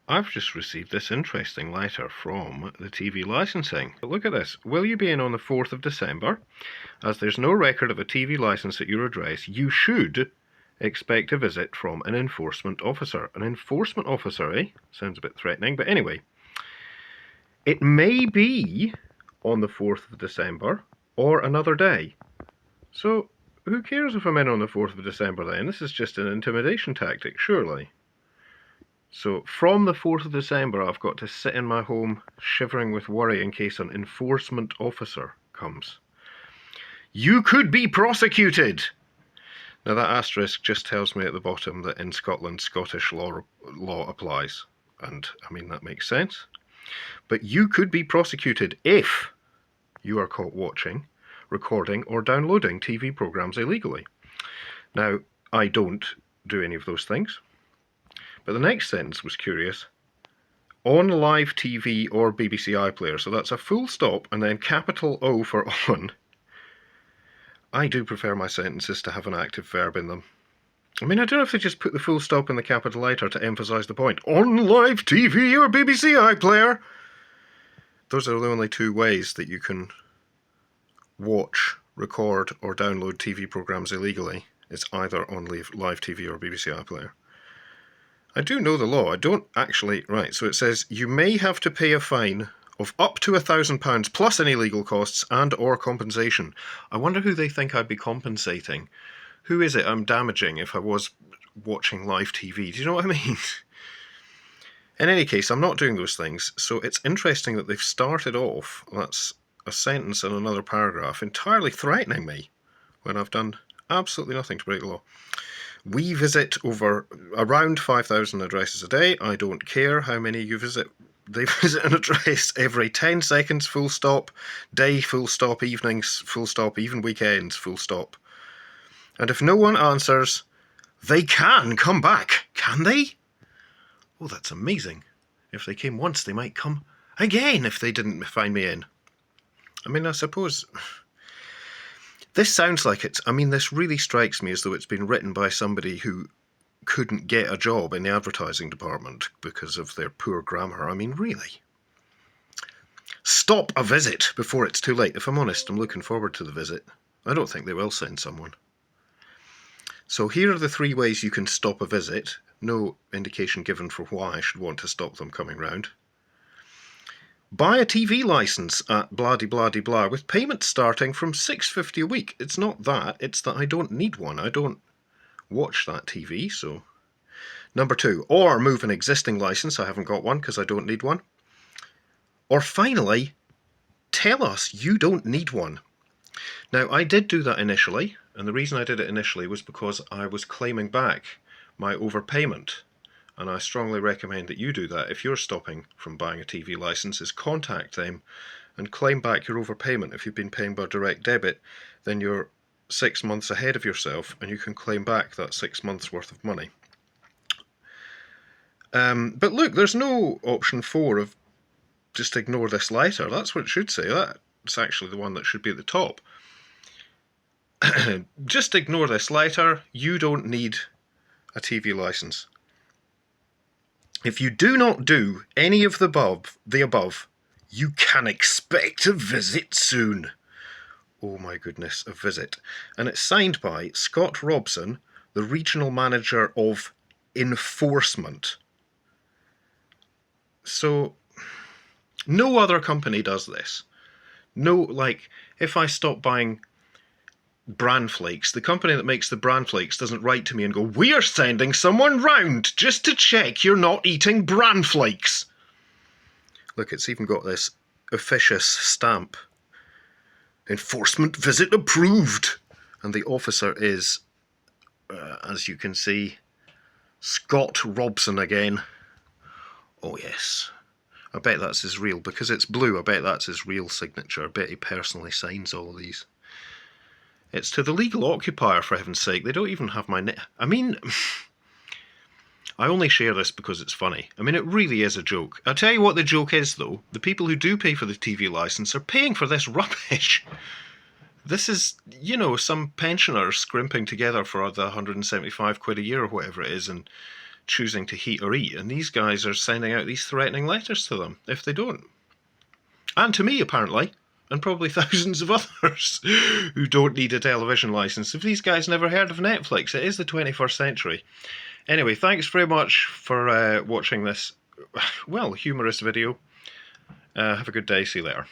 I've just received this interesting letter from the TV licensing. Look at this. Will you be in on the 4th of December? As there's no record of a TV license at your address, you should expect a visit from an enforcement officer. An enforcement officer, eh? Sounds a bit threatening, but anyway. It may be on the 4th of December or another day. So, who cares if I'm in on the 4th of December then? This is just an intimidation tactic, surely. So from the 4th of December, I've got to sit in my home shivering with worry in case an enforcement officer comes. You could be prosecuted! Now that asterisk just tells me at the bottom that in Scotland, Scottish law applies. And, I mean, that makes sense. But you could be prosecuted if you are caught watching, recording, or downloading TV programmes illegally. Now, I don't do any of those things. But the next sentence was curious. On live TV or BBC iPlayer. So that's a full stop and then capital O for on. I do prefer my sentences to have an active verb in them. I mean, I don't know if they just put the full stop in the capital letter to emphasise the point. On live TV or BBC iPlayer. Those are the only two ways that you can watch, record or download TV programmes illegally. It's either on live TV or BBC iPlayer. I do know the law. I don't actually... Right, so it says you may have to pay a fine of up to £1,000 plus any legal costs and or compensation. I wonder who they think I'd be compensating. Who is it I'm damaging if I was watching live TV? Do you know what I mean? In any case, I'm not doing those things, so it's interesting that they've started off, that's a sentence in another paragraph, entirely threatening me when I've done absolutely nothing to break the law. We visit over around 5,000 addresses a day. I don't care how many you visit. They visit an address every 10 seconds, full stop. Day, full stop. Evenings, full stop. Even weekends, full stop. And if no one answers, they can come back. Can they? Oh, that's amazing. If they came once, they might come again if they didn't find me in. I mean, I suppose... This sounds like it's... I mean, this really strikes me as though it's been written by somebody who couldn't get a job in the advertising department because of their poor grammar. I mean, really. Stop a visit before it's too late. If I'm honest, I'm looking forward to the visit. I don't think they will send someone. So here are the 3 ways you can stop a visit. No indication given for why I should want to stop them coming round. Buy a TV licence at blah-de-blah-de-blah with payments starting from £6.50 a week. It's not that, it's that I don't need one. I don't watch that TV, so... Number 2, or move an existing licence. I haven't got one because I don't need one. Or finally, tell us you don't need one. Now, I did do that initially, and the reason I did it initially was because I was claiming back my overpayment. And I strongly recommend that you do that. If you're stopping from buying a TV licence, is contact them and claim back your overpayment. If you've been paying by direct debit, then you're 6 months ahead of yourself and you can claim back that 6 months worth of money. But look, there's no option 4 of just ignore this letter. That's what it should say. That's actually the one that should be at the top. Just ignore this letter. You don't need a TV licence. If you do not do any of the above, you can expect a visit soon. Oh my goodness, a visit. And it's signed by Scott Robson, the Regional Manager of Enforcement. So, no other company does this. No, like, if I stop buying bran flakes, the company that makes the bran flakes doesn't write to me and go, "We're sending someone round just to check you're not eating bran flakes." Look, it's even got this officious stamp. Enforcement visit approved. And the officer is, as you can see, Scott Robson again. Oh yes. I bet that's his real, because it's blue, I bet that's his real signature. I bet he personally signs all of these. It's to the legal occupier, for heaven's sake. They don't even have my name. I mean, I only share this because it's funny. I mean, it really is a joke. I'll tell you what the joke is, though. The people who do pay for the TV licence are paying for this rubbish. This is, you know, some pensioner scrimping together for the 175 quid a year or whatever it is and choosing to heat or eat, and these guys are sending out these threatening letters to them if they don't. And to me, apparently, and probably thousands of others who don't need a television licence. If these guys never heard of Netflix, it is the 21st century. Anyway, thanks very much for watching this, well, humorous video. Have a good day. See you later.